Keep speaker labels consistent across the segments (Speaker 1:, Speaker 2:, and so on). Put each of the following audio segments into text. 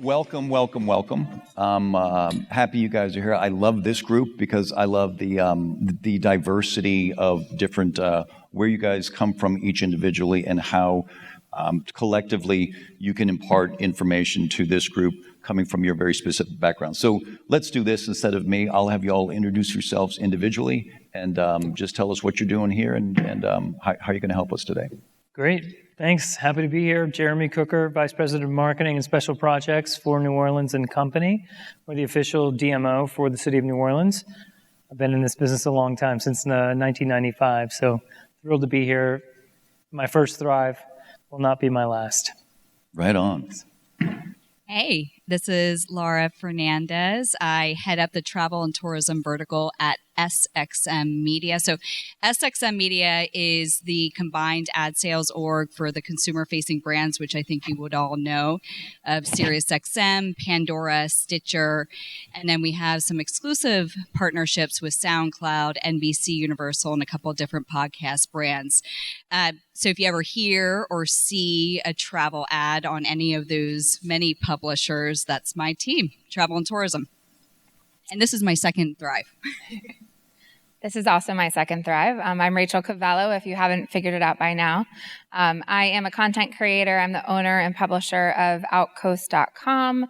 Speaker 1: welcome, welcome, welcome. I'm happy you guys are here. I love this group because I love the diversity of different, where you guys come from each individually and how collectively you can impart information to this group coming from your very specific background. So let's do this instead of me. I'll have you all introduce yourselves individually and just tell us what you're doing here and how you're going to help us today.
Speaker 2: Great. Thanks. Happy to be here. Jeremy Cooker, Vice President of Marketing and Special Projects for New Orleans and Company. We're the official DMO for the City of New Orleans. I've been in this business a long time, since 1995, so thrilled to be here. My first Thrive will not be my last.
Speaker 1: Right on.
Speaker 3: Hey, this is Laura Fernandez. I head up the travel and tourism vertical at SXM Media. So SXM Media is the combined ad sales org for the consumer-facing brands, which I think you would all know, of SiriusXM, Pandora, Stitcher, and then we have some exclusive partnerships with SoundCloud, NBC Universal, and a couple of different podcast brands. So if you ever hear or see a travel ad on any of those many publishers, that's my team, Travel and Tourism. And this is my second Thrive.
Speaker 4: This is also my second Thrive. I'm Rachel Cavallo, if you haven't figured it out by now. I am a content creator. I'm the owner and publisher of OUTCOAST.com.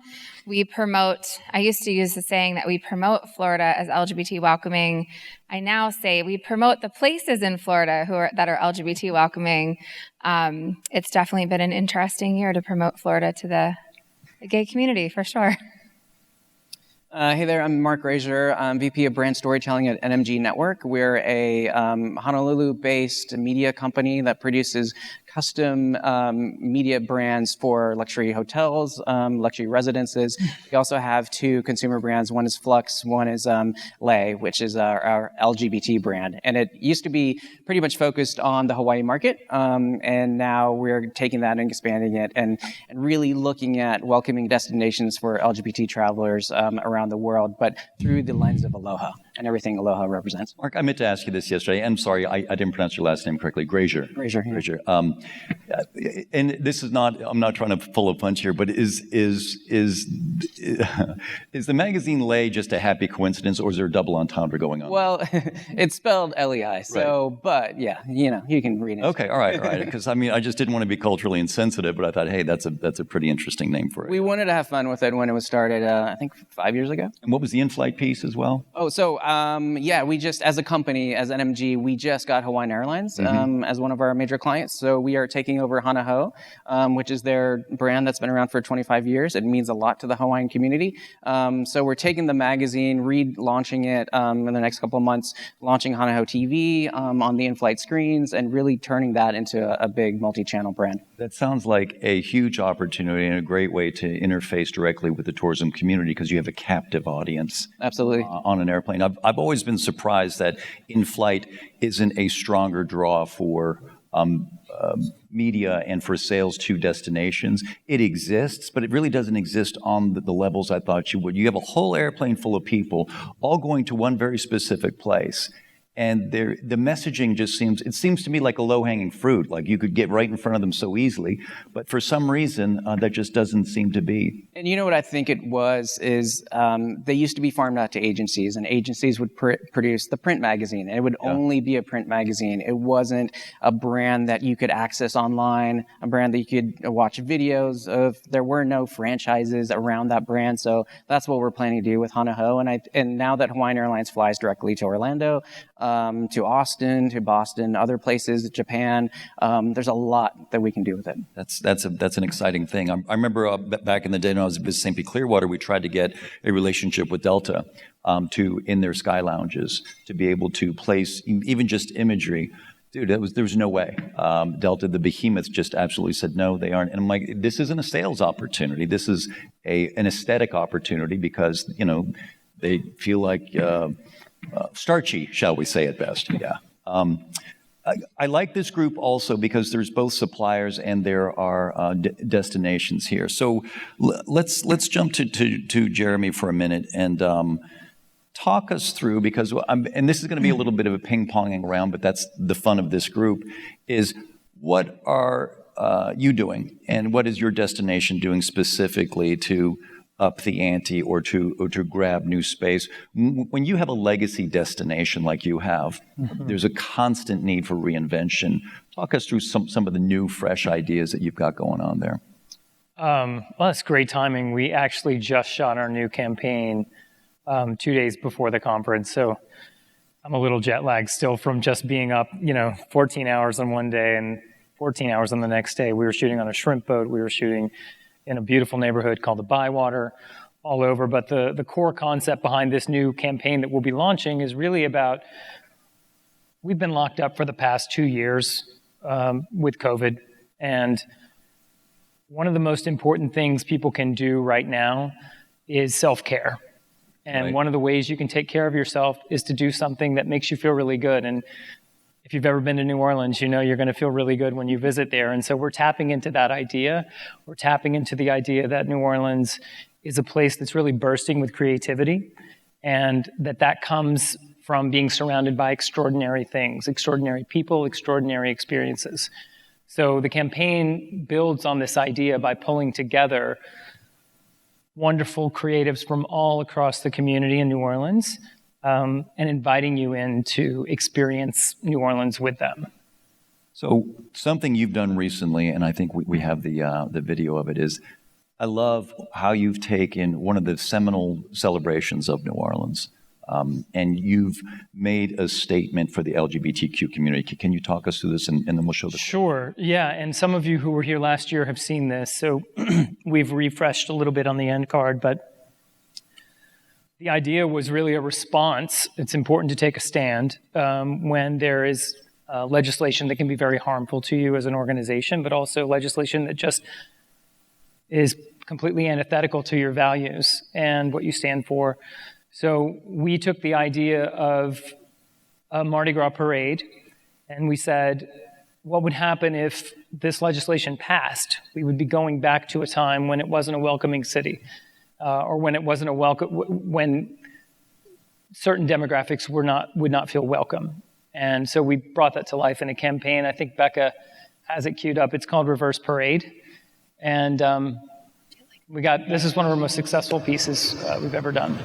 Speaker 4: I used to use the saying that we promote Florida as LGBT welcoming. I now say we promote the places in Florida that are LGBT welcoming. It's definitely been an interesting year to promote Florida to the gay community, for sure.
Speaker 5: Hey there, I'm Marc Graser. I'm VP of Brand Storytelling at NMG Network. We're a Honolulu-based media company that produces custom media brands for luxury hotels, luxury residences. We also have two consumer brands. One is Flux, one is Lay, which is our Lgbt brand. And it used to be pretty much focused on the Hawaii market, and now we're taking that and expanding it and really looking at welcoming destinations for LGBT travelers around the world, but through the lens of aloha and everything aloha represents.
Speaker 1: Marc, I meant to ask you this yesterday. I'm sorry, I didn't pronounce your last name correctly. Graser.
Speaker 5: Graser.
Speaker 1: And this is not, I'm not trying to pull a punch here, but is the magazine Lay just a happy coincidence, or is there a double entendre going on?
Speaker 5: Well, it's spelled L-E-I, so, right. But yeah, you can read it.
Speaker 1: Okay, all right. Because I just didn't want to be culturally insensitive, but I thought, hey, that's a pretty interesting name for it.
Speaker 5: We wanted to have fun with it when it was started, I think 5 years ago.
Speaker 1: And what was the in-flight piece as well?
Speaker 5: Oh, so we just, as a company, as NMG, we just got Hawaiian Airlines as one of our major clients. So we are taking over Hana Ho, which is their brand that's been around for 25 years. It means a lot to the Hawaiian community. So we're taking the magazine, relaunching it in the next couple of months, launching Hana Ho TV on the in-flight screens, and really turning that into a big multi-channel brand.
Speaker 1: That sounds like a huge opportunity and a great way to interface directly with the tourism community because you have a captive audience.
Speaker 5: Absolutely.
Speaker 1: On an airplane. I've always been surprised that in-flight isn't a stronger draw for media and for sales to destinations. It exists, but it really doesn't exist on the levels I thought you would. You have a whole airplane full of people all going to one very specific place. And the messaging just seems to me like a low-hanging fruit, like you could get right in front of them so easily, but for some reason, that just doesn't seem to be.
Speaker 5: And you know what I think it was is they used to be farmed out to agencies, and agencies would produce the print magazine, and it would only be a print magazine. It wasn't a brand that you could access online, a brand that you could watch videos of. There were no franchises around that brand, so that's what we're planning to do with Hana Ho. And now that Hawaiian Airlines flies directly to Orlando, to Austin, to Boston, other places, Japan. There's a lot that we can do with it.
Speaker 1: That's an exciting thing. I remember back in the day when I was at St. Pete Clearwater, we tried to get a relationship with Delta in their sky lounges to be able to place even just imagery. Dude, there was no way. Delta, the behemoths, just absolutely said no, they aren't. And I'm like, this isn't a sales opportunity. This is an aesthetic opportunity because they feel like. Starchy, shall we say at best, yeah. I like this group also because there's both suppliers and there are destinations here. So let's jump to Jeremy for a minute and talk us through, because and this is going to be a little bit of a ping-ponging around, but that's the fun of this group, is what are you doing, and what is your destination doing specifically to up the ante or to grab new space? When you have a legacy destination like you have, there's a constant need for reinvention. Talk us through some of the new, fresh ideas that you've got going on there.
Speaker 2: Well, that's great timing. We actually just shot our new campaign 2 days before the conference, so I'm a little jet lagged still from just being up, 14 hours on one day and 14 hours on the next day. We were shooting on a shrimp boat. We were shooting in a beautiful neighborhood called the Bywater, all over. But the core concept behind this new campaign that we'll be launching is really about, we've been locked up for the past 2 years with COVID, and one of the most important things people can do right now is self-care. And
Speaker 1: Right.
Speaker 2: one of the ways you can take care of yourself is to do something that makes you feel really good. And if you've ever been to New Orleans, you know you're going to feel really good when you visit there. And so we're tapping into that idea. We're tapping into the idea that New Orleans is a place that's really bursting with creativity, and that comes from being surrounded by extraordinary things, extraordinary people, extraordinary experiences. So the campaign builds on this idea by pulling together wonderful creatives from all across the community in New Orleans, and inviting you in to experience New Orleans with them.
Speaker 1: So something you've done recently, and I think we have the video of it, is I love how you've taken one of the seminal celebrations of New Orleans, and you've made a statement for the LGBTQ community. Can you talk us through this, and then we'll show the...
Speaker 2: Sure, yeah, and some of you who were here last year have seen this, so we've refreshed a little bit on the end card, but the idea was really a response. It's important to take a stand when there is legislation that can be very harmful to you as an organization, but also legislation that just is completely antithetical to your values and what you stand for. So we took the idea of a Mardi Gras parade, and we said, what would happen if this legislation passed? We would be going back to a time when it wasn't a welcoming city, or when it wasn't when certain demographics would not feel welcome. And so we brought that to life in a campaign. I think Becca has it queued up. It's called Reverse Parade. And this is one of our most successful pieces we've ever done.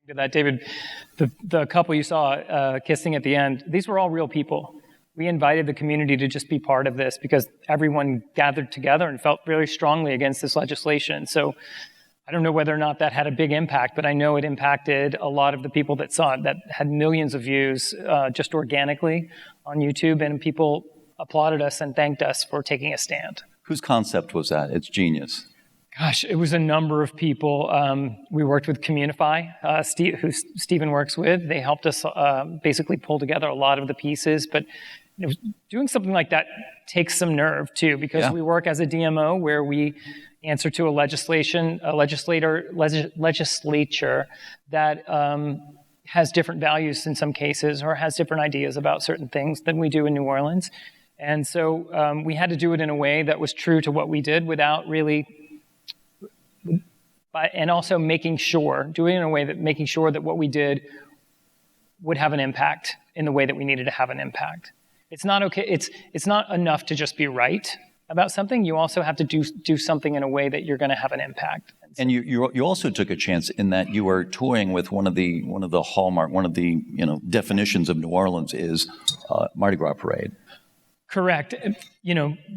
Speaker 2: To that, David, the couple you saw kissing at the end, these were all real people. We invited the community to just be part of this because everyone gathered together and felt very strongly against this legislation. So I don't know whether or not that had a big impact, but I know it impacted a lot of the people that saw it, that had millions of views just organically on YouTube, and people applauded us and thanked us for taking a stand.
Speaker 1: Whose concept was that? It's genius.
Speaker 2: Gosh, it was a number of people. We worked with Communify, who Stephen works with. They helped us basically pull together a lot of the pieces. But doing something like that takes some nerve, too, because we work as a DMO where we answer to a legislature that has different values in some cases, or has different ideas about certain things than we do in New Orleans. And so we had to do it in a way that was true to what we did without really... and also making sure that what we did would have an impact in the way that we needed to have an impact. It's not okay. It's not enough to just be right about something. You also have to do something in a way that you're going to have an impact. And
Speaker 1: And you also took a chance in that you are touring with one of the hallmark, one of the definitions of New Orleans is Mardi Gras parade.
Speaker 2: Correct.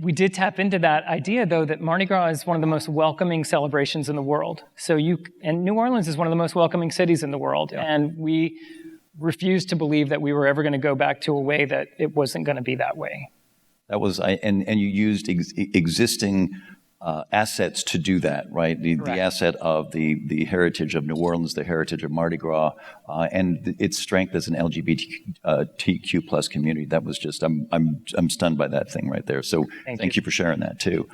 Speaker 2: We did tap into that idea, though, that Mardi Gras is one of the most welcoming celebrations in the world. And New Orleans is one of the most welcoming cities in the world. Yeah. And we refused to believe that we were ever going to go back to a way that it wasn't going to be that way. That was,
Speaker 1: and you used existing assets to do that, right? The asset of the heritage of New Orleans, the heritage of Mardi Gras, and its strength as an LGBTQ plus community. That was just, I'm stunned by that thing right there. So thank you for sharing that too.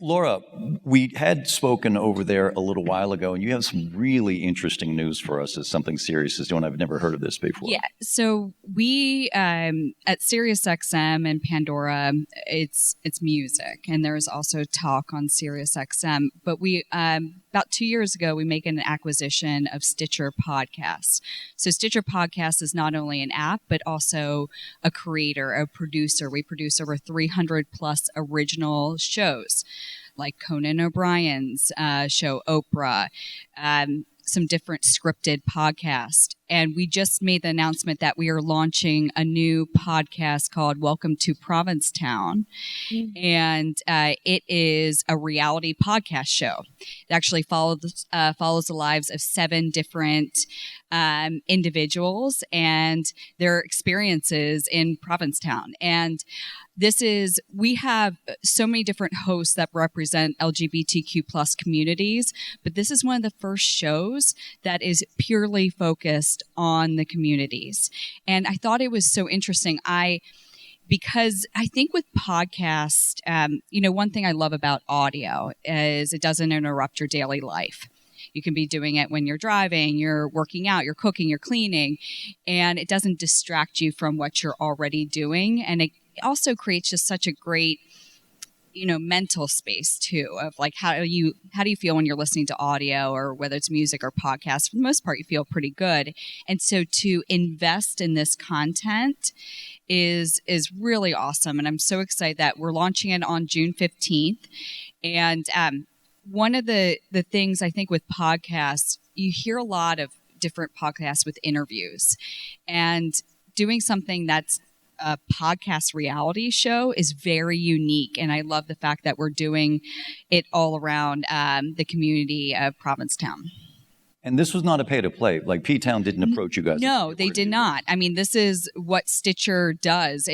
Speaker 1: Laura, we had spoken over there a little while ago, and you have some really interesting news for us as something Sirius is doing. I've never heard of this before.
Speaker 3: Yeah, so we, at SiriusXM and Pandora, it's music, and there's also talk on SiriusXM, but we, about 2 years ago, we made an acquisition of Stitcher Podcasts. So Stitcher Podcasts is not only an app, but also a creator, a producer. We produce over 300 plus original shows, like Conan O'Brien's show, Oprah, some different scripted podcasts. And we just made the announcement that we are launching a new podcast called Welcome to Provincetown. Mm-hmm. And it is a reality podcast show. It actually follows the lives of 7 different individuals and their experiences in Provincetown. And we have so many different hosts that represent LGBTQ plus communities, but this is one of the first shows that is purely focused on the communities. And I thought it was so interesting. Because I think with podcasts, one thing I love about audio is it doesn't interrupt your daily life. You can be doing it when you're driving, you're working out, you're cooking, you're cleaning, and it doesn't distract you from what you're already doing. And it also creates just such a great, mental space too, of like, how do you feel when you're listening to audio, or whether it's music or podcast? For the most part, you feel pretty good. And so to invest in this content is really awesome. And I'm so excited that we're launching it on June 15th. And one of the things I think with podcasts, you hear a lot of different podcasts with interviews, and doing something that's a podcast reality show is very unique. And I love the fact that we're doing it all around the community of Provincetown.
Speaker 1: And this was not a pay-to-play. Like, P-Town didn't approach you guys.
Speaker 3: No, they did not. I mean, this is what Stitcher does.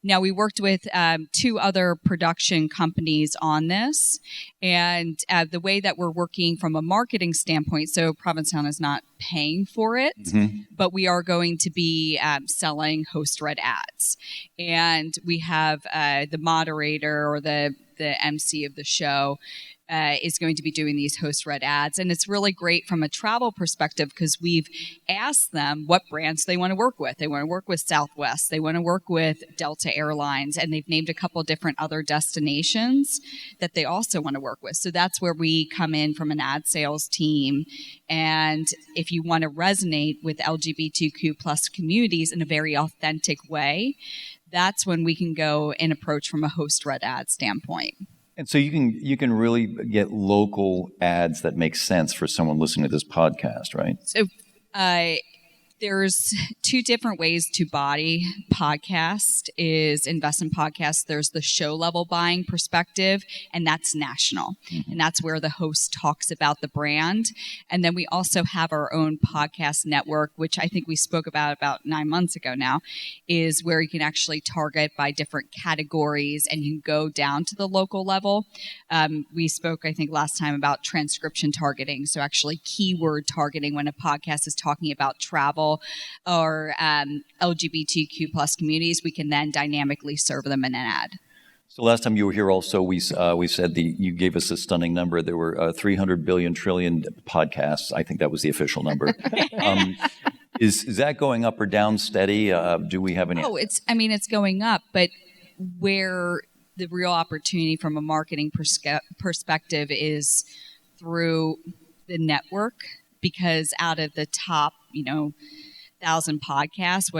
Speaker 3: Now, we worked with 2 other production companies on this. And the way that we're working from a marketing standpoint, so Provincetown is not paying for it, but we are going to be selling host-read ads. And we have the moderator, or the MC of the show, is going to be doing these host-read ads. And it's really great from a travel perspective, because we've asked them what brands they want to work with. They want to work with Southwest. They want to work with Delta Airlines. And they've named a couple different other destinations that they also want to work with. So that's where we come in from an ad sales team. And if you want to resonate with LGBTQ plus communities in a very authentic way, that's when we can go and approach from a host-read ad standpoint.
Speaker 1: And so you can really get local ads that make sense for someone listening to this podcast, right?
Speaker 3: So there's 2 different ways to buy podcast is invest in podcasts. There's the show level buying perspective, and that's national. Mm-hmm. And that's where the host talks about the brand. And then we also have our own podcast network, which I think we spoke about 9 months ago now, is where you can actually target by different categories, and you can go down to the local level. We spoke, I think, last time about transcription targeting. So actually keyword targeting when a podcast is talking about travel or LGBTQ plus communities, we can then dynamically serve them in an ad.
Speaker 1: So last time you were here also, we said you gave us a stunning number. There were 300 billion trillion podcasts. I think that was the official number. Is that going up or down steady? Do we have any?
Speaker 3: Oh, it's going up, but where the real opportunity from a marketing perspective is through the network, because out of the top, 1,000 podcasts,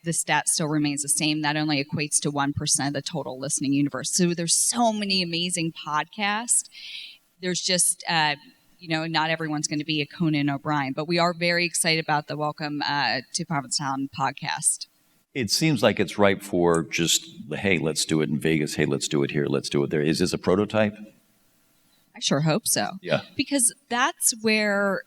Speaker 3: the stat still remains the same. That only equates to 1% of the total listening universe. So there's so many amazing podcasts. there's just, not everyone's going to be a Conan O'Brien, but we are very excited about the Welcome to Provincetown podcast.
Speaker 1: It seems like it's ripe for just, hey, let's do it in Vegas. Hey, let's do it here. Let's do it there. Is this a prototype?
Speaker 3: I sure hope so.
Speaker 1: Yeah.
Speaker 3: Because that's where,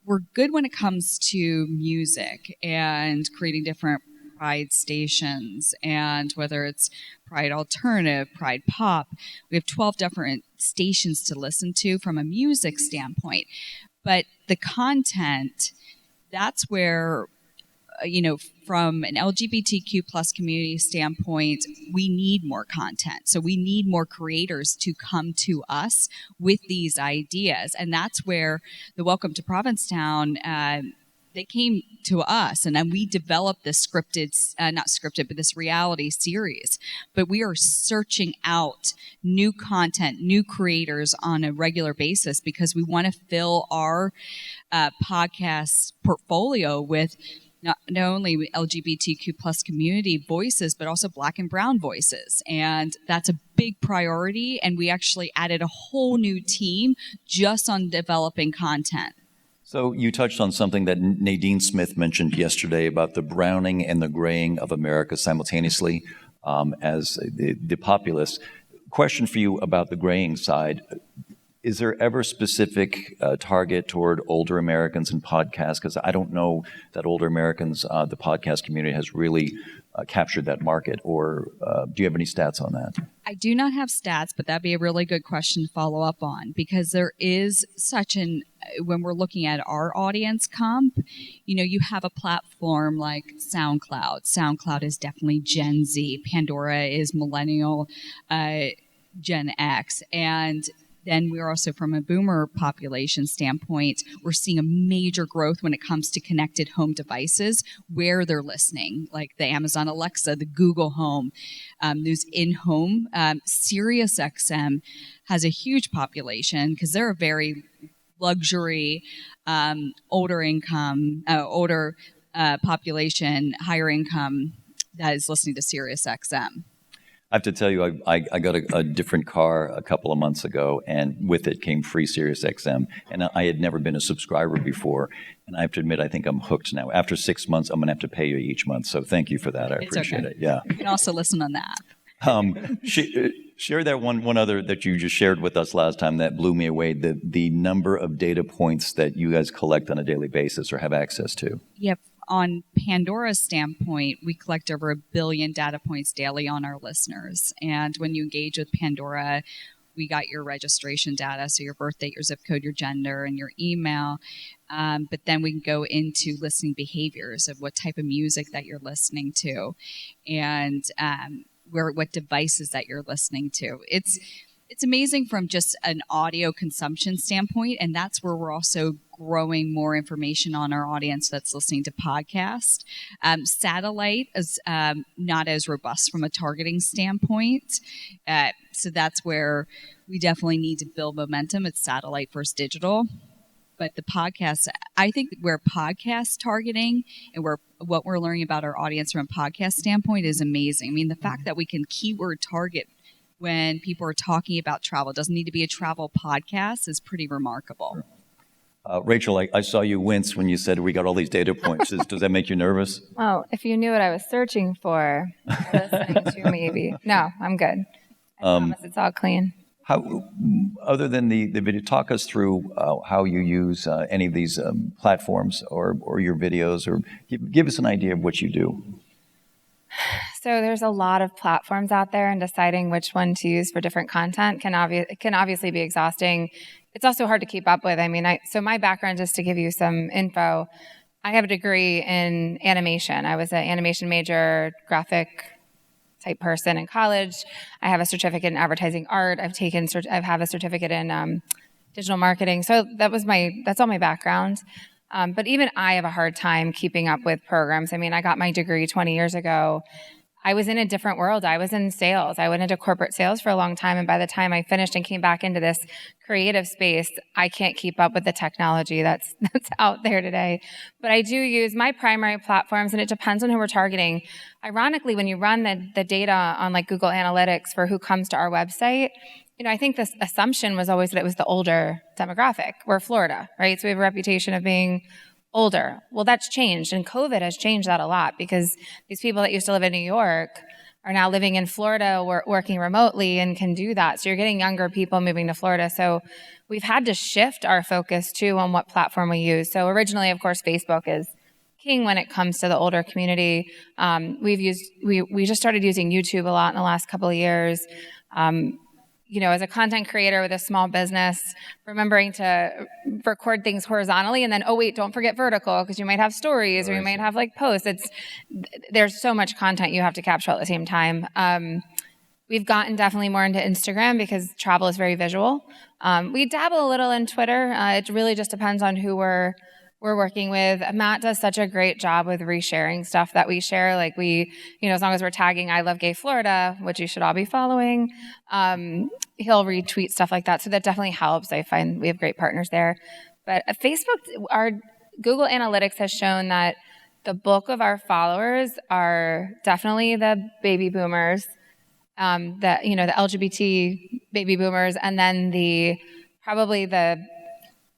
Speaker 3: we're good when it comes to music and creating different Pride stations, and whether it's Pride Alternative, Pride Pop, we have 12 different stations to listen to from a music standpoint. But the content, that's where, from an LGBTQ plus community standpoint, we need more content. So we need more creators to come to us with these ideas. And that's where the Welcome to Provincetown, they came to us, and then we developed this not scripted, but this reality series. But we are searching out new content, new creators on a regular basis, because we want to fill our podcast portfolio with not only LGBTQ plus community voices, but also Black and Brown voices. And that's a big priority. And we actually added a whole new team just on developing content.
Speaker 1: So you touched on something that Nadine Smith mentioned yesterday about the browning and the graying of America simultaneously as the populace. Question for you about the graying side. Is there ever a specific target toward older Americans in podcasts? Because I don't know that older Americans, the podcast community has really captured that market. Or do you have any stats on that?
Speaker 3: I do not have stats, but that'd be a really good question to follow up on, because there is such when we're looking at our audience comp, you have a platform like SoundCloud. SoundCloud is definitely Gen Z. Pandora is millennial, Gen X. And then we're also, from a boomer population standpoint, we're seeing a major growth when it comes to connected home devices where they're listening, like the Amazon Alexa, the Google Home, those in-home. Sirius XM has a huge population because they're a very luxury, older population, higher income that is listening to Sirius XM.
Speaker 1: I have to tell you, I got a different car a couple of months ago, and with it came free Sirius XM. And I had never been a subscriber before. And I have to admit, I think I'm hooked now. After 6 months, I'm going to have to pay you each month. So thank you for that. I appreciate it. Yeah.
Speaker 3: You can also listen on the app.
Speaker 1: Share that one other that you just shared with us last time that blew me away, the number of data points that you guys collect on a daily basis or have access to.
Speaker 3: Yep. On Pandora's standpoint, we collect over 1 billion data points daily on our listeners. And when you engage with Pandora, we got your registration data, so your birth date, your zip code, your gender, and your email. But then we can go into listening behaviors of what type of music that you're listening to, and what devices that you're listening to. It's amazing from just an audio consumption standpoint, and that's where we're also growing more information on our audience that's listening to podcasts. Satellite is not as robust from a targeting standpoint, so that's where we definitely need to build momentum. It's satellite versus digital. But the podcast, I think where podcast targeting and what we're learning about our audience from a podcast standpoint is amazing. I mean, the fact that we can keyword target when people are talking about travel, it doesn't need to be a travel podcast, is pretty remarkable.
Speaker 1: Rachel, I saw you wince when you said we got all these data points. Does that make you nervous?
Speaker 4: Oh, if you knew what I was searching for, listening to maybe. No, I'm good. I promise it's all clean.
Speaker 1: How, other than the video, talk us through how you use any of these platforms or your videos, or give us an idea of what you do.
Speaker 4: So there's a lot of platforms out there, and deciding which one to use for different content can obviously be exhausting. It's also hard to keep up with. I mean, so my background, just to give you some info, I have a degree in animation. I was an animation major, graphic type person in college. I have a certificate in advertising art. I have a certificate in digital marketing. So that's all my background. But even I have a hard time keeping up with programs. I mean, I got my degree 20 years ago. I was in a different world. I was in sales. I went into corporate sales for a long time. And by the time I finished and came back into this creative space, I can't keep up with the technology that's out there today. But I do use my primary platforms, and it depends on who we're targeting. Ironically, when you run the data on like Google Analytics for who comes to our website, I think this assumption was always that it was the older demographic. We're Florida, right? So we have a reputation of being older. Well, that's changed, and COVID has changed that a lot because these people that used to live in New York are now living in Florida, working remotely, and can do that. So you're getting younger people moving to Florida. So we've had to shift our focus too on what platform we use. So originally, of course, Facebook is king when it comes to the older community. We just started using YouTube a lot in the last couple of years. As a content creator with a small business, remembering to record things horizontally and then, oh wait, don't forget vertical because you might have stories or you might have posts. There's so much content you have to capture at the same time. We've gotten definitely more into Instagram because travel is very visual. We dabble a little in Twitter. It really just depends on who we're working with. Matt does such a great job with resharing stuff that we share. As long as we're tagging I Love Gay Florida, which you should all be following, he'll retweet stuff like that. So that definitely helps. I find we have great partners there. But Facebook, our Google Analytics has shown that the bulk of our followers are definitely the baby boomers, the LGBT baby boomers, and then probably the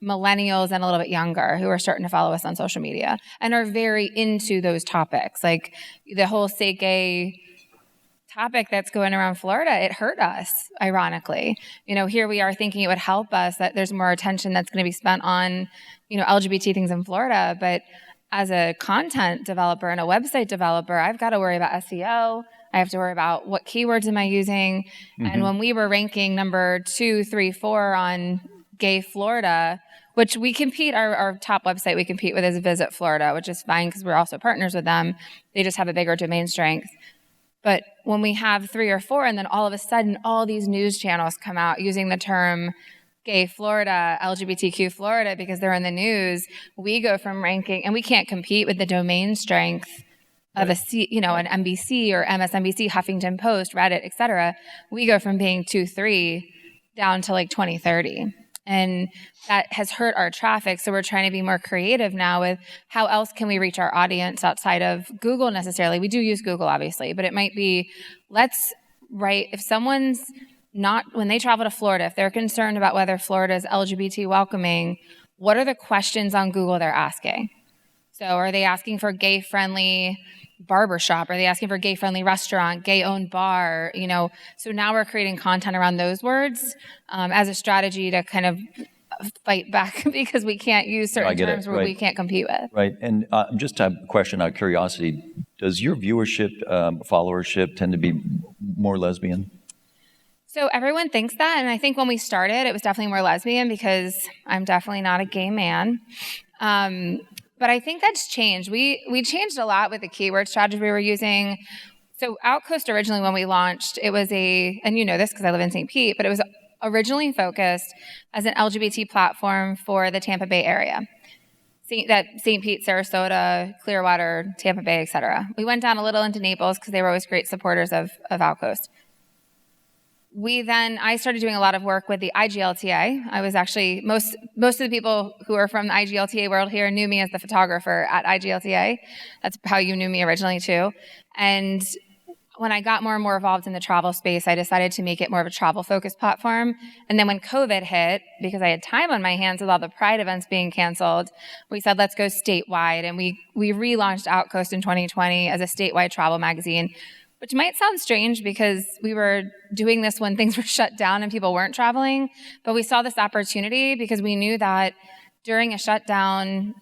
Speaker 4: millennials and a little bit younger who are starting to follow us on social media and are very into those topics. Like the whole Say Gay topic that's going around Florida, it hurt us, ironically. Here we are thinking it would help us, that there's more attention that's going to be spent on, LGBT things in Florida. But as a content developer and a website developer, I've got to worry about SEO. I have to worry about what keywords am I using. Mm-hmm. And when we were ranking number 2, 3, 4 on Gay Florida, which we compete, our top website we compete with is Visit Florida, which is fine because we're also partners with them. They just have a bigger domain strength. But when we have 3 or 4, and then all of a sudden all these news channels come out using the term Gay Florida, LGBTQ Florida, because they're in the news, we go from ranking, and we can't compete with the domain strength of an NBC or MSNBC, Huffington Post, Reddit, et cetera. We go from being 2, 3 down to 20, 30. And that has hurt our traffic. So we're trying to be more creative now with how else can we reach our audience outside of Google necessarily. We do use Google, obviously, but it might be, if someone's not, when they travel to Florida, if they're concerned about whether Florida is LGBT welcoming, what are the questions on Google they're asking? So are they asking for gay-friendly barbershop? Are they asking for gay-friendly restaurant, gay-owned bar? So now we're creating content around those words as a strategy to kind of fight back because we can't use certain terms where we can't compete with.
Speaker 1: Right. And just a question out of curiosity, does your viewership, followership tend to be more lesbian?
Speaker 4: So everyone thinks that, and I think when we started, it was definitely more lesbian because I'm definitely not a gay man. But I think that's changed. We changed a lot with the keyword strategy we were using. So OUTCOAST originally, when we launched, it was and you know this because I live in St. Pete, but it was originally focused as an LGBT platform for the Tampa Bay area. St. Pete, Sarasota, Clearwater, Tampa Bay, et cetera. We went down a little into Naples because they were always great supporters of OUTCOAST. I started doing a lot of work with the IGLTA. I was actually, most of the people who are from the IGLTA world here knew me as the photographer at IGLTA. That's how you knew me originally too. And when I got more and more involved in the travel space, I decided to make it more of a travel-focused platform. And then when COVID hit, because I had time on my hands with all the Pride events being canceled, we said, let's go statewide. And we relaunched OUTCOAST in 2020 as a statewide travel magazine, which might sound strange because we were doing this when things were shut down and people weren't traveling. But we saw this opportunity because we knew that during a shutdown,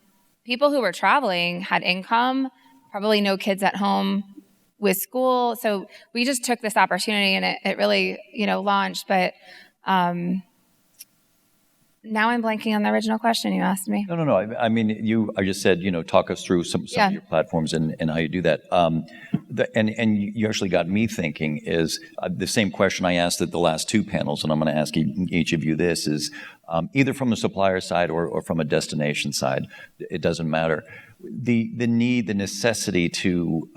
Speaker 4: people who were traveling had income, probably no kids at home with school. So we just took this opportunity and it really, launched. But now I'm blanking on the original question you asked me.
Speaker 1: No. I mean, I just said, talk us through some of your platforms and how you do that. And you actually got me thinking is the same question I asked at the last 2 panels, and I'm going to ask each of you this, is either from the supplier side or from a destination side. It doesn't matter. The need, the necessity to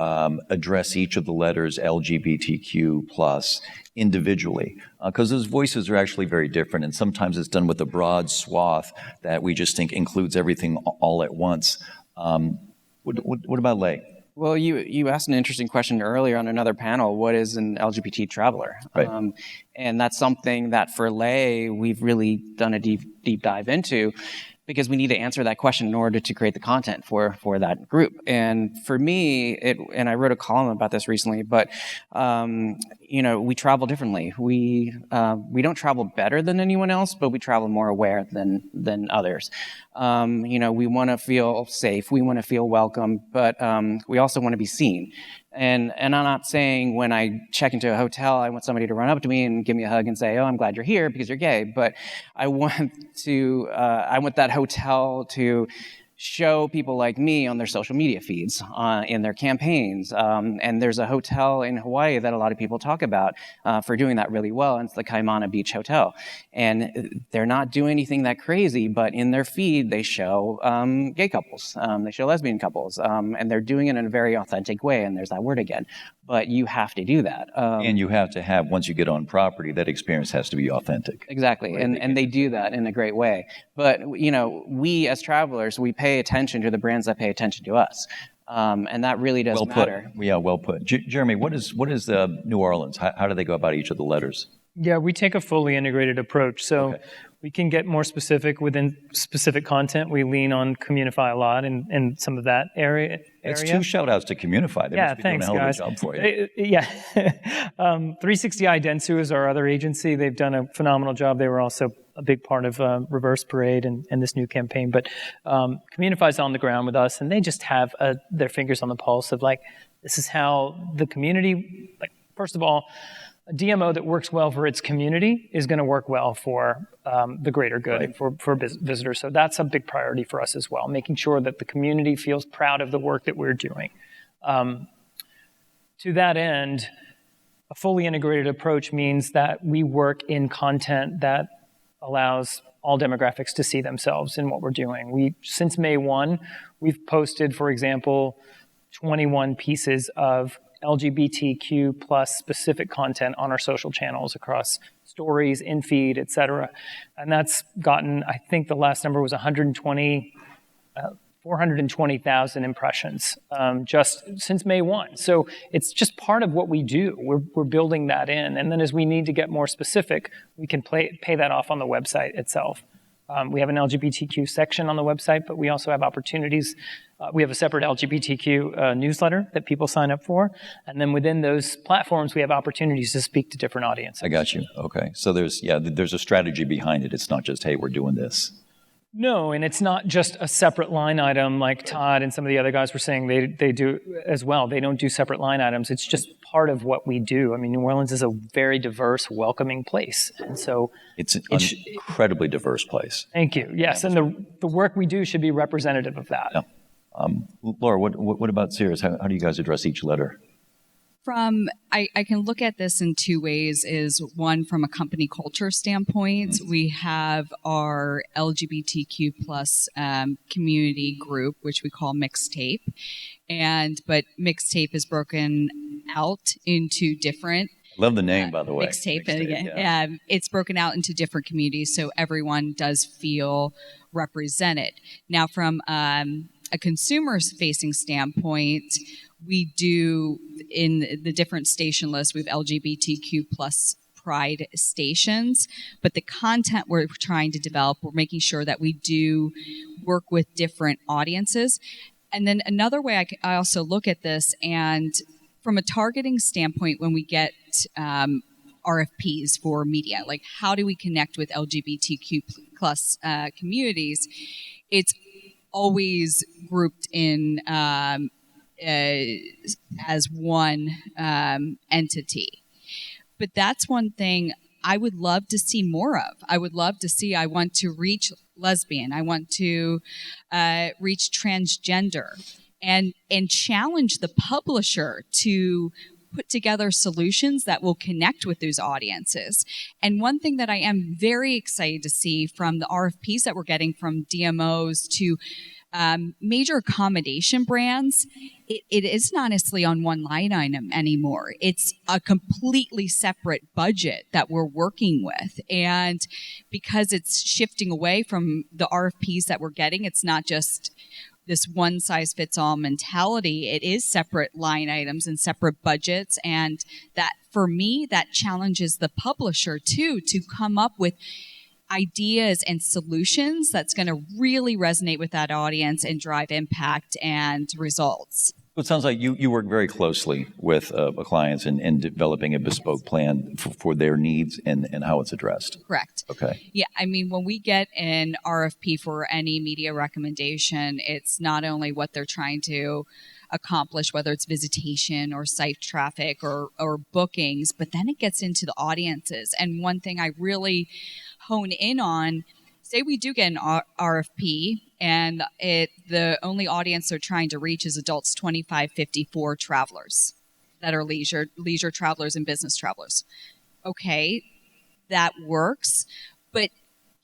Speaker 1: address each of the letters LGBTQ plus individually, because those voices are actually very different, and sometimes it's done with a broad swath that we just think includes everything all at once. What about Lay?
Speaker 5: Well, you asked an interesting question earlier on another panel. What is an LGBT traveler?
Speaker 1: Right.
Speaker 5: And that's something that for lay, we've really done a deep dive into, because we need to answer that question in order to create the content for that group. And for me, and I wrote a column about this recently, but we travel differently. We don't travel better than anyone else, but we travel more aware than others. We want to feel safe, we want to feel welcome, but we also want to be seen. And I'm not saying when I check into a hotel, I want somebody to run up to me and give me a hug and say, "Oh, I'm glad you're here because you're gay." But I want that hotel to show people like me on their social media feeds, in their campaigns. And there's a hotel in Hawaii that a lot of people talk about for doing that really well, and it's the Kaimana Beach Hotel. And they're not doing anything that crazy, but in their feed, they show gay couples, they show lesbian couples, and they're doing it in a very authentic way, and there's that word again. But you have to do that.
Speaker 1: And you have to have, once you get on property, that experience has to be authentic.
Speaker 5: Exactly, and they do that in a great way. But, we as travelers, we pay attention to the brands that pay attention to us. And that really does matter.
Speaker 1: Yeah, well put. Jeremy, what is New Orleans? How do they go about each of the letters?
Speaker 2: Yeah, we take a fully integrated approach. So we can get more specific within specific content. We lean on Communify a lot in some of that area.
Speaker 1: It's 2 shout-outs to Communify. They must be doing a hell of a job for you.
Speaker 2: Yeah. 360i Dentsu is our other agency. They've done a phenomenal job. They were also a big part of Reverse Parade and this new campaign. But Communify's on the ground with us, and they just have their fingers on the pulse of, like, this is how the community, like, first of all, a DMO that works well for its community is going to work well for the greater good and for visitors. So that's a big priority for us as well, making sure that the community feels proud of the work that we're doing. To that end, a fully integrated approach means that we work in content that allows all demographics to see themselves in what we're doing. Since May 1, we've posted, for example, 21 pieces of LGBTQ plus specific content on our social channels across stories, in feed, et cetera. And that's gotten, I think the last number was 420,000 impressions just since May 1. So it's just part of what we do. We're building that in. And then as we need to get more specific, we can pay that off on the website itself. We have an LGBTQ section on the website, but we also have opportunities. We have a separate LGBTQ newsletter that people sign up for. And then within those platforms, we have opportunities to speak to different audiences.
Speaker 1: I got you. Okay. So there's a strategy behind it. It's not just, hey, we're doing this.
Speaker 2: No, and it's not just a separate line item like Todd and some of the other guys were saying they do as well. They don't do separate line items. It's just part of what we do. I mean, New Orleans is a very diverse, welcoming place. And so
Speaker 1: it's an incredibly diverse place.
Speaker 2: Thank you. Yes, and the work we do should be representative of that.
Speaker 1: Yeah. Laura, what about Sirius? How do you guys address each letter?
Speaker 3: I can look at this in 2 ways. Is one, from a company culture standpoint, we have our LGBTQ plus community group, which we call Mixtape, but Mixtape is broken out into different.
Speaker 1: Love the name, by the way.
Speaker 3: Mixtape. It's broken out into different communities, so everyone does feel represented. Now, from a consumer-facing standpoint, we do, in the different station lists, we have LGBTQ plus pride stations, but the content we're trying to develop, we're making sure that we do work with different audiences. And then another way I also look at this, and from a targeting standpoint, when we get RFPs for media, like how do we connect with LGBTQ plus communities, it's always grouped in as one entity. But that's one thing I would love to see more of. I want to reach lesbian. I want to reach transgender and challenge the publisher to put together solutions that will connect with those audiences. And one thing that I am very excited to see from the RFPs that we're getting from DMOs to major accommodation brands, it isn't honestly on one line item anymore. It's a completely separate budget that we're working with. And because it's shifting away from the RFPs that we're getting, it's not just this one-size-fits-all mentality. It is separate line items and separate budgets, and that, for me, that challenges the publisher too, to come up with ideas and solutions that's going to really resonate with that audience and drive impact and results.
Speaker 1: So it sounds like you work very closely with clients in developing a bespoke plan for their needs and how it's addressed.
Speaker 3: Correct.
Speaker 1: Okay.
Speaker 3: Yeah, I mean, when we get an RFP for any media recommendation, it's not only what they're trying to accomplish, whether it's visitation or site traffic or bookings, but then it gets into the audiences. And one thing I really hone in on, say we do get an RFP and the only audience they're trying to reach is adults 25-54 travelers that are leisure travelers and business travelers. Okay, that works, but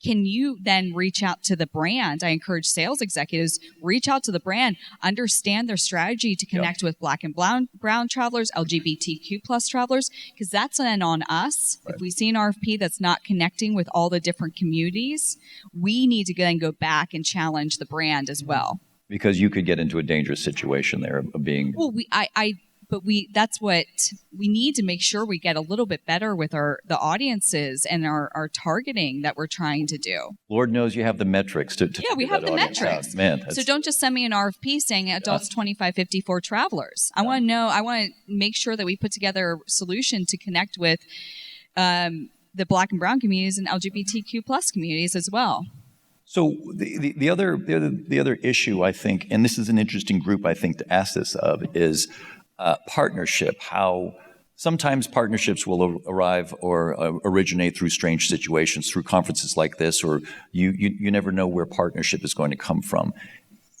Speaker 3: can you then reach out to the brand? I encourage sales executives, reach out to the brand, understand their strategy to connect with Black and brown travelers, LGBTQ plus travelers, because that's then on us. Right. If we see an RFP that's not connecting with all the different communities, we need to then go back and challenge the brand as well. Because
Speaker 1: you could get into a dangerous situation there of being...
Speaker 3: Well, that's what we need to make sure we get a little bit better with the audiences and our targeting that we're trying to do.
Speaker 1: Lord knows you have the metrics to
Speaker 3: yeah, we have the metrics.
Speaker 1: Man,
Speaker 3: so don't just send me an RFP saying adults 25-54 travelers. I want to make sure that we put together a solution to connect with the Black and brown communities and LGBTQ plus communities as well.
Speaker 1: So the other issue, I think, and this is an interesting group, I think, to ask this of, is partnership. How sometimes partnerships will arrive or originate through strange situations, through conferences like this, or you never know where partnership is going to come from.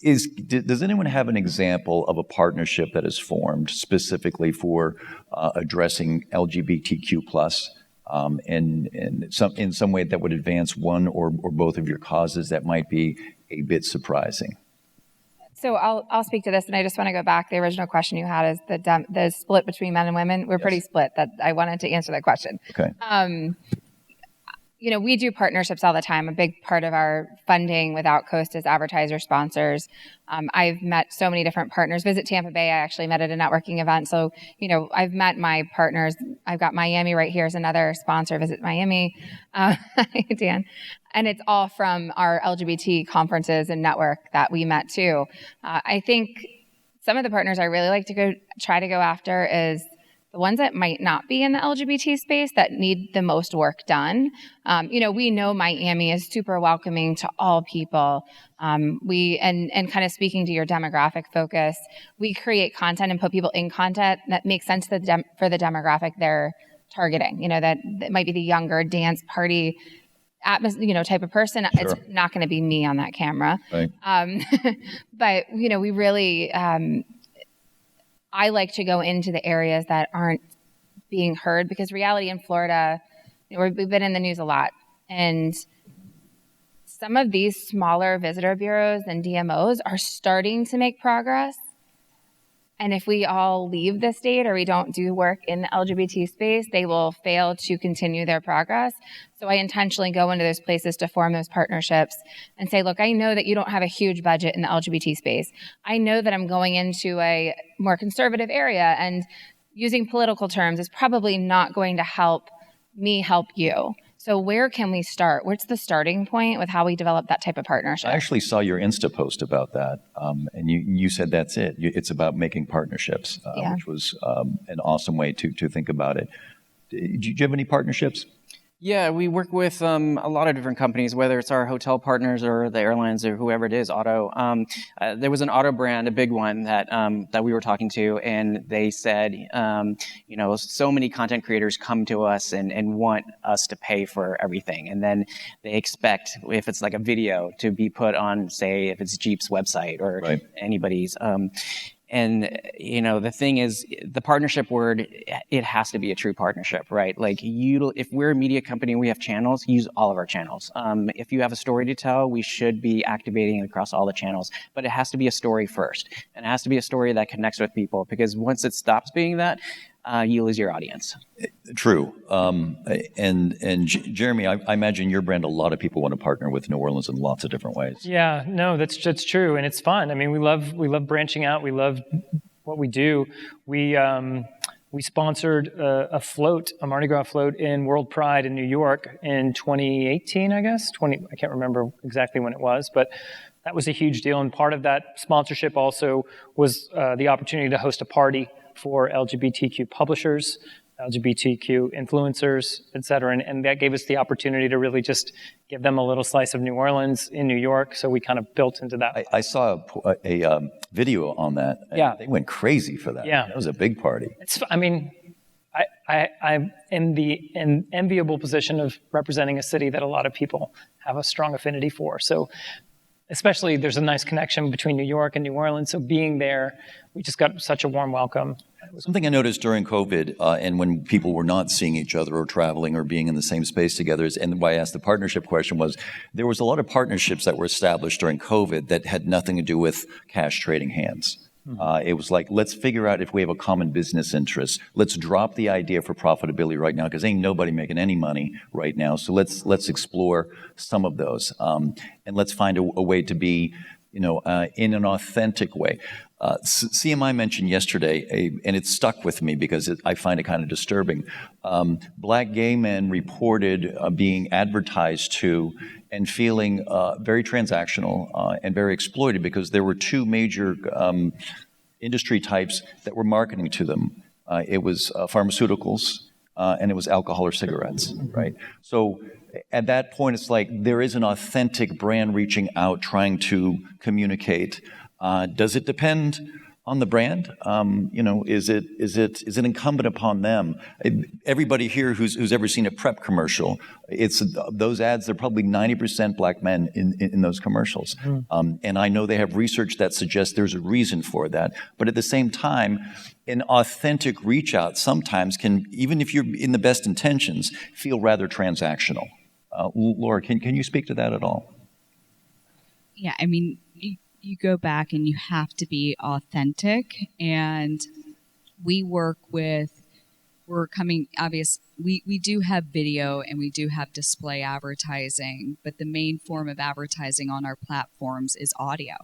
Speaker 1: Does anyone have an example of a partnership that is formed specifically for addressing LGBTQ plus? In some way that would advance one or both of your causes that might be a bit surprising?
Speaker 4: So I'll speak to this, and I just want to go back. The original question you had is the split between men and women. We're pretty split. That I wanted to answer that question.
Speaker 1: Okay.
Speaker 4: We do partnerships all the time. A big part of our funding with OUTCOAST is advertiser sponsors. I've met so many different partners. Visit Tampa Bay, I actually met at a networking event. So, I've met my partners. I've got Miami right here as another sponsor, Visit Miami. Dan. And it's all from our LGBT conferences and network that we met too. I think some of the partners I really like to try to go after is the ones that might not be in the LGBT space that need the most work done. We know Miami is super welcoming to all people. And kind of speaking to your demographic focus, we create content and put people in content that makes sense for the demographic they're targeting. That might be the younger dance party type of person. Sure. It's not going to be me on that camera.
Speaker 1: Right.
Speaker 4: But we really, I like to go into the areas that aren't being heard, because reality in Florida, we've been in the news a lot. And some of these smaller visitor bureaus and DMOs are starting to make progress. And if we all leave the state or we don't do work in the LGBT space, they will fail to continue their progress. So I intentionally go into those places to form those partnerships and say, look, I know that you don't have a huge budget in the LGBT space. I know that I'm going into a more conservative area, and using political terms is probably not going to help me help you. So where can we start? What's the starting point with how we develop that type of partnership?
Speaker 1: I actually saw your Insta post about that, and you said that's it. It's about making partnerships, which was an awesome way to think about it. Do you have any partnerships?
Speaker 5: Yeah, we work with a lot of different companies, whether it's our hotel partners or the airlines or whoever it is, auto. There was an auto brand, a big one that we were talking to, and they said, so many content creators come to us and want us to pay for everything. And then they expect, if it's like a video, to be put on, say, if it's Jeep's website or anybody's. And, the thing is, the partnership word, it has to be a true partnership, right? Like, if we're a media company and we have channels, use all of our channels. If you have a story to tell, we should be activating across all the channels. But it has to be a story first. And it has to be a story that connects with people, because once it stops being that, you lose your audience.
Speaker 1: True. Jeremy, I imagine your brand, a lot of people want to partner with New Orleans in lots of different ways.
Speaker 2: Yeah, no, that's true, and it's fun. I mean, we love branching out. We love what we do. We sponsored a Mardi Gras float in World Pride in New York in 2018, I guess. I can't remember exactly when it was, but that was a huge deal. And part of that sponsorship also was the opportunity to host a party for LGBTQ publishers, LGBTQ influencers, et cetera. And that gave us the opportunity to really just give them a little slice of New Orleans in New York. So we kind of built into that.
Speaker 1: I saw a video on that.
Speaker 2: Yeah.
Speaker 1: They went crazy for that.
Speaker 2: Yeah.
Speaker 1: That was a big party.
Speaker 2: I'm in the enviable position of representing a city that a lot of people have a strong affinity for. So especially there's a nice connection between New York and New Orleans. So being there, we just got such a warm welcome.
Speaker 1: Something I noticed during COVID and when people were not seeing each other or traveling or being in the same space together, and why I asked the partnership question was there was a lot of partnerships that were established during COVID that had nothing to do with cash trading hands. It was like, let's figure out if we have a common business interest. Let's drop the idea for profitability right now because ain't nobody making any money right now. So let's explore some of those and let's find a way to be, in an authentic way. CMI mentioned yesterday, and it stuck with me because I find it kind of disturbing. Black gay men reported being advertised to and feeling very transactional and very exploited because there were two major industry types that were marketing to them. It was pharmaceuticals and it was alcohol or cigarettes, right? So at that point, it's like there is an authentic brand reaching out, trying to communicate. Does it depend on the brand? Is it incumbent upon them? Everybody here who's ever seen a PrEP commercial, it's those ads. They're probably 90% black men in those commercials, and I know they have research that suggests there's a reason for that. But at the same time, an authentic reach out sometimes can, even if you're in the best intentions, feel rather transactional. Laura, can you speak to that at all?
Speaker 3: Yeah, I mean, you go back and you have to be authentic, and we do have video and we do have display advertising, but the main form of advertising on our platforms is audio,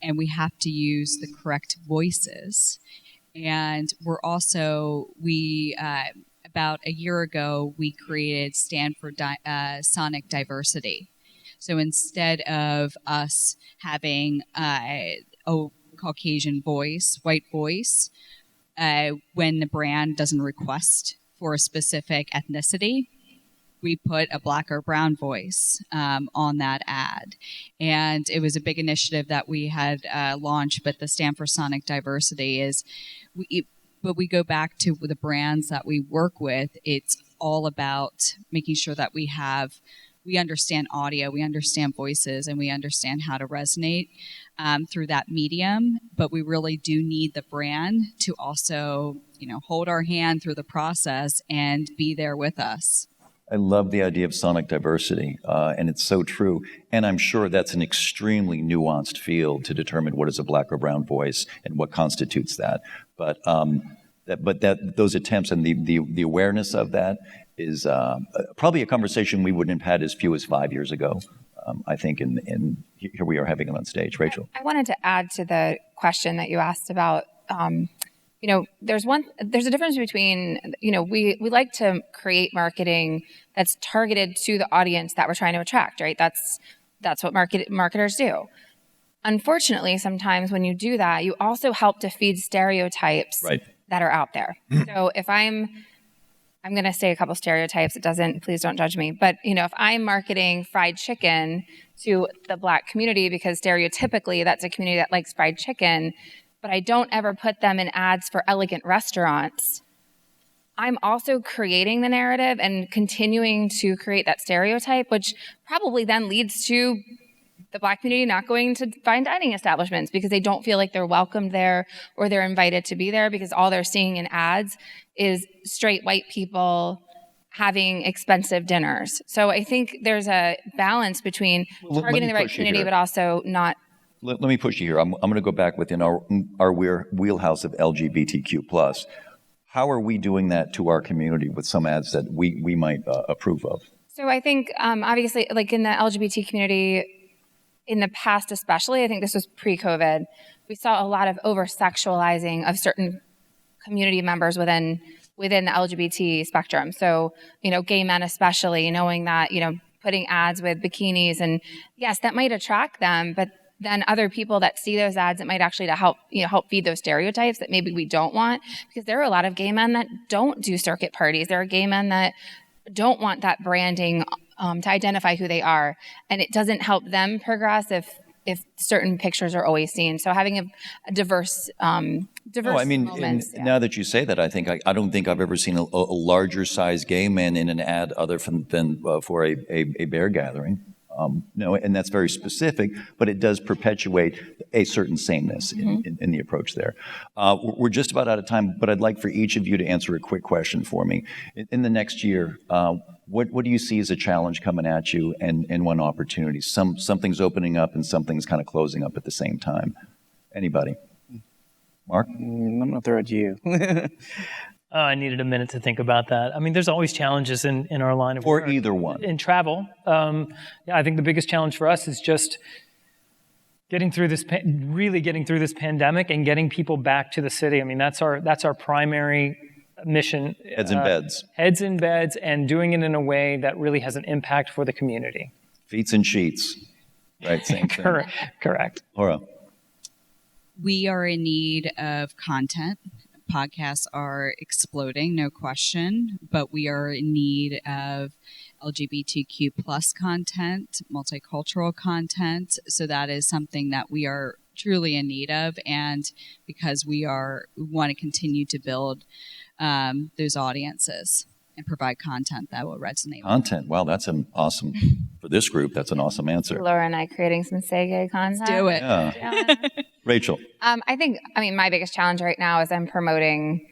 Speaker 3: and we have to use the correct voices. And we're also, about a year ago, we created Stand for Sonic Diversity. So instead of us having a Caucasian voice, white voice, when the brand doesn't request for a specific ethnicity, we put a black or brown voice on that ad. And it was a big initiative that we had launched, but the Stand for Sonic Diversity is, but we go back to the brands that we work with. It's all about making sure that we understand audio, we understand voices, and we understand how to resonate through that medium. But we really do need the brand to also, hold our hand through the process and be there with us.
Speaker 1: I love the idea of sonic diversity, and it's so true. And I'm sure that's an extremely nuanced field to determine what is a black or brown voice and what constitutes that. But those attempts and the awareness of that is probably a conversation we wouldn't have had as few as 5 years ago. I think, and here we are having it on stage. Rachel,
Speaker 4: I wanted to add to the question that you asked about. There's a difference between, we like to create marketing that's targeted to the audience that we're trying to attract, right? That's what marketers do. Unfortunately, sometimes when you do that, you also help to feed stereotypes that are out there. So if I'm going to say a couple stereotypes, please don't judge me. But, if I'm marketing fried chicken to the Black community, because stereotypically that's a community that likes fried chicken, but I don't ever put them in ads for elegant restaurants, I'm also creating the narrative and continuing to create that stereotype, which probably then leads to the Black community not going to fine dining establishments because they don't feel like they're welcomed there or they're invited to be there, because all they're seeing in ads is straight white people having expensive dinners. So I think there's a balance between targeting the right community, but also not.
Speaker 1: Let me push you here. I'm going to go back within our wheelhouse of LGBTQ+. How are we doing that to our community with some ads that we might approve of?
Speaker 4: So I think, obviously, like in the LGBT community, in the past especially, I think this was pre-COVID, we saw a lot of over-sexualizing of certain community members within the LGBT spectrum. So, gay men especially, knowing that, putting ads with bikinis, and yes, that might attract them, but then other people that see those ads, it might actually help feed those stereotypes that maybe we don't want, because there are a lot of gay men that don't do circuit parties. There are gay men that don't want that branding to identify who they are, and it doesn't help them progress if certain pictures are always seen. So having a diverse moments.
Speaker 1: Now that you say that, I think I don't think I've ever seen a larger size gay man in an ad other than for a bear gathering. And that's very specific, but it does perpetuate a certain sameness in the approach there. We're just about out of time, but I'd like for each of you to answer a quick question for me. In the next year, what do you see as a challenge coming at you and one opportunity? Something's opening up and something's kind of closing up at the same time. Anybody? Marc?
Speaker 5: I'm going to throw it to you.
Speaker 2: I needed a minute to think about that. I mean, there's always challenges in our line of work.
Speaker 1: Or either one.
Speaker 2: In travel. I think the biggest challenge for us is just getting through this pandemic and getting people back to the city. I mean, that's our primary mission.
Speaker 1: Heads in beds.
Speaker 2: Heads in beds, and doing it in a way that really has an impact for the community.
Speaker 1: Feets and sheets. Right, same thing.
Speaker 2: Correct.
Speaker 1: Laura?
Speaker 3: We are in need of content. Podcasts are exploding, no question, but we are in need of LGBTQ plus content, multicultural content. So that is something that we are truly in need of. And because we want to continue to build those audiences and provide content that will resonate.
Speaker 1: Content. Wow, that's an awesome, for this group, that's an awesome answer.
Speaker 4: Laura and I creating some Say Gay content.
Speaker 3: Let's do it.
Speaker 1: Yeah. Rachel?
Speaker 4: My biggest challenge right now is I'm promoting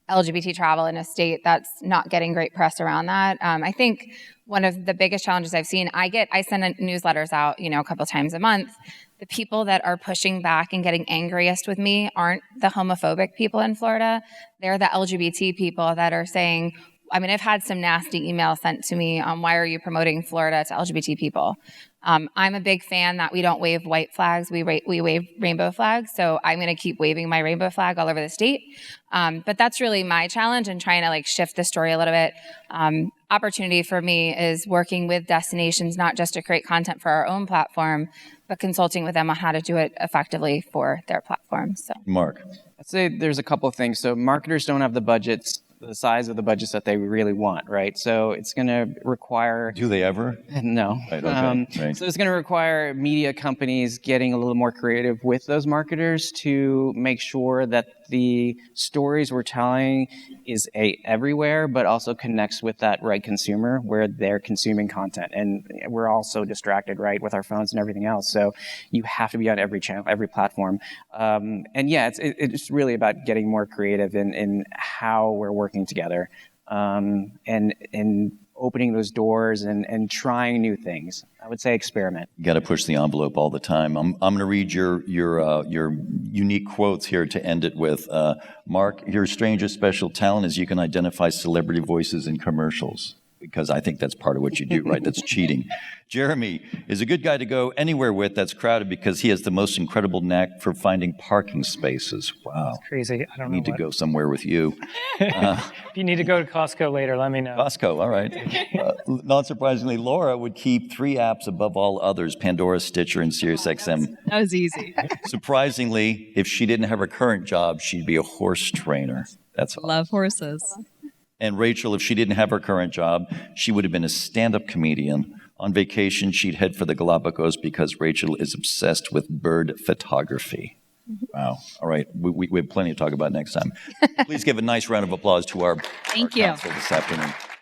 Speaker 4: LGBT travel in a state that's not getting great press around that. I think one of the biggest challenges I've seen, I send newsletters out, a couple times a month. The people that are pushing back and getting angriest with me aren't the homophobic people in Florida. They're the LGBT people that are saying, I've had some nasty emails sent to me on why are you promoting Florida to LGBT people? I'm a big fan that we don't wave white flags, we wave rainbow flags. So I'm going to keep waving my rainbow flag all over the state. But that's really my challenge and trying to shift the story a little bit. Opportunity for me is working with destinations, not just to create content for our own platform, but consulting with them on how to do it effectively for their platforms. So.
Speaker 1: Marc?
Speaker 5: I'd say there's a couple of things. So marketers don't have the size of the budgets that they really want, right? So it's going to require...
Speaker 1: Do they ever?
Speaker 5: No.
Speaker 1: Right, okay. Right.
Speaker 5: So it's going to require media companies getting a little more creative with those marketers to make sure that the stories we're telling is everywhere, but also connects with that right consumer where they're consuming content. And we're all so distracted, right, with our phones and everything else. So you have to be on every channel, every platform. It's really about getting more creative in how we're working together, and opening those doors and trying new things. I would say experiment.
Speaker 1: You got to push the envelope all the time. I'm going to read your unique quotes here to end it with. Marc, your strangest special talent is you can identify celebrity voices in commercials, because I think that's part of what you do, right? That's cheating. Jeremy is a good guy to go anywhere with that's crowded because he has the most incredible knack for finding parking spaces. Wow.
Speaker 2: That's crazy. I don't know.
Speaker 1: I need to go somewhere with you.
Speaker 2: If you need to go to Costco later, let me know.
Speaker 1: Costco, all right. Not surprisingly, Laura would keep 3 apps above all others: Pandora, Stitcher, and SiriusXM.
Speaker 3: That was easy.
Speaker 1: Surprisingly, if she didn't have her current job, she'd be a horse trainer. That's awesome.
Speaker 3: Love horses.
Speaker 1: And Rachel, if she didn't have her current job, she would have been a stand-up comedian. On vacation, she'd head for the Galapagos because Rachel is obsessed with bird photography. Wow. All right. We have plenty to talk about next time. Please give a nice round of applause to our
Speaker 3: Thank you.
Speaker 1: council this afternoon.